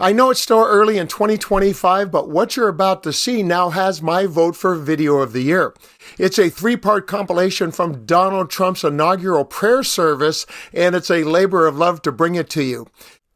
I know it's still early in 2025, but what you're about to see now has my vote for Video of the Year. It's a 3-part compilation from Donald Trump's inaugural prayer service, and it's a labor of love to bring it to you.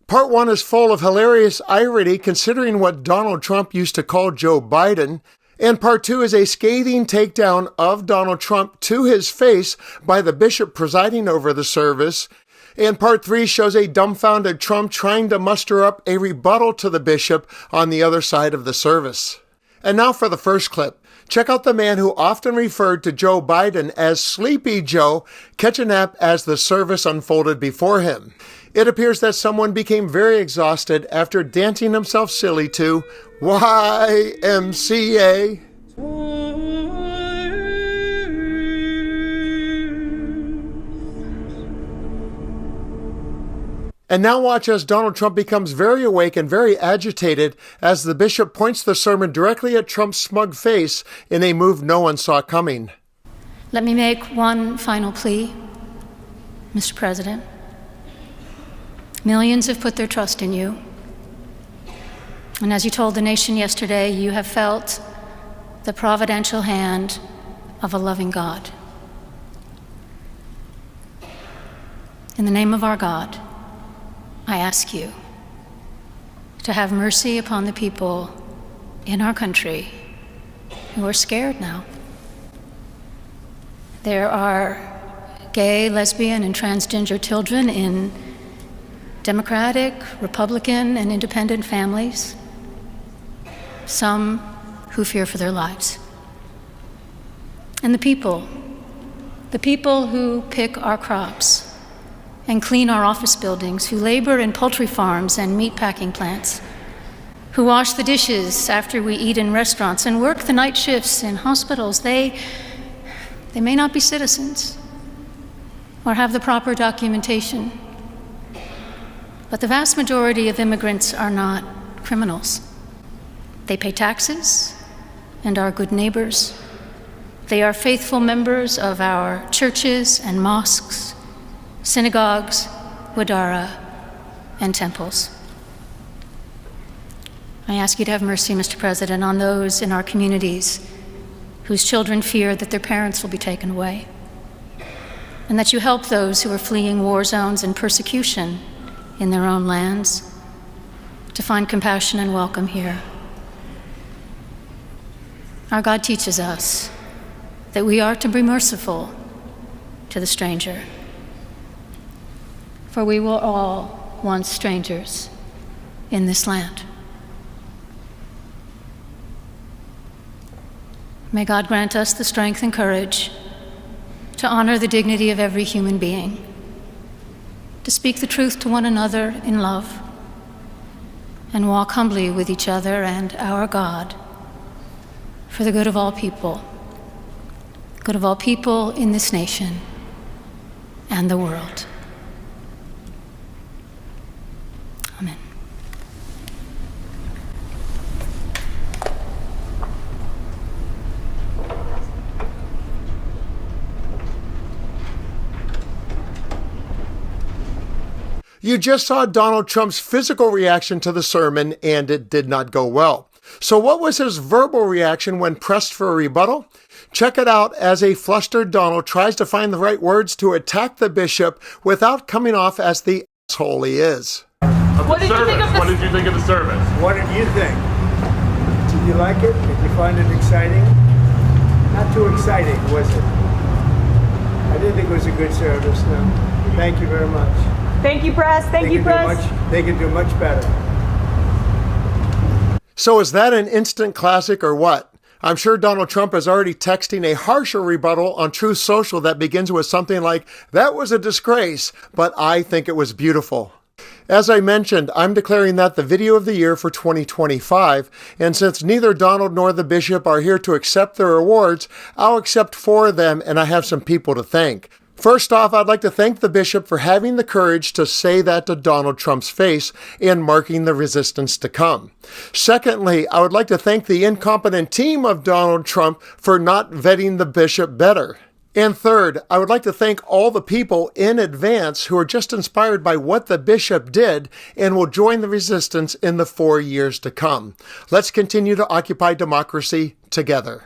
Part 1 is full of hilarious irony considering what Donald Trump used to call Joe Biden, and Part 2 is a scathing takedown of Donald Trump to his face by the bishop presiding over the service. And Part 3 shows a dumbfounded Trump trying to muster up a rebuttal to the bishop on the other side of the service. And now for the first clip. Check out the man who often referred to Joe Biden as Sleepy Joe catch a nap as the service unfolded before him. It appears that someone became very exhausted after dancing himself silly to YMCA. And now watch as Donald Trump becomes very awake and very agitated as the bishop points the sermon directly at Trump's smug face in a move no one saw coming. Let me make one final plea, Mr. President. Millions have put their trust in you. And as you told the nation yesterday, you have felt the providential hand of a loving God. In the name of our God, I ask you to have mercy upon the people in our country who are scared now. There are gay, lesbian, and transgender children in Democratic, Republican, and independent families, some who fear for their lives. And the people who pick our crops and clean our office buildings, who labor in poultry farms and meat packing plants, who wash the dishes after we eat in restaurants and work the night shifts in hospitals, they may not be citizens or have the proper documentation, but the vast majority of immigrants are not criminals. They pay taxes and are good neighbors. They are faithful members of our churches and mosques, synagogues, wadara, and temples. I ask you to have mercy, Mr. President, on those in our communities whose children fear that their parents will be taken away, and that you help those who are fleeing war zones and persecution in their own lands to find compassion and welcome here. Our God teaches us that we are to be merciful to the stranger, for we were all once strangers in this land. May God grant us the strength and courage to honor the dignity of every human being, to speak the truth to one another in love, and walk humbly with each other and our God for the good of all people in this nation and the world. Amen. You just saw Donald Trump's physical reaction to the sermon, and it did not go well. So what was his verbal reaction when pressed for a rebuttal? Check it out as a flustered Donald tries to find the right words to attack the bishop without coming off as the asshole he is. What did you think of the service? What did you think? Did you like it? Did you find it exciting? Not too exciting, was it? I didn't think it was a good service, no. Thank you very much. Thank you, press. Thank you, press. They can do much better. So is that an instant classic or what? I'm sure Donald Trump is already texting a harsher rebuttal on Truth Social that begins with something like, "That was a disgrace, but I think it was beautiful." As I mentioned, I'm declaring that the Video of the Year for 2025, and since neither Donald nor the bishop are here to accept their awards, I'll accept 4 of them, and I have some people to thank. First off, I'd like to thank the bishop for having the courage to say that to Donald Trump's face and marking the resistance to come. Secondly, I would like to thank the incompetent team of Donald Trump for not vetting the bishop better. And third, I would like to thank all the people in advance who are just inspired by what the bishop did and will join the resistance in the 4 years to come. Let's continue to occupy democracy together.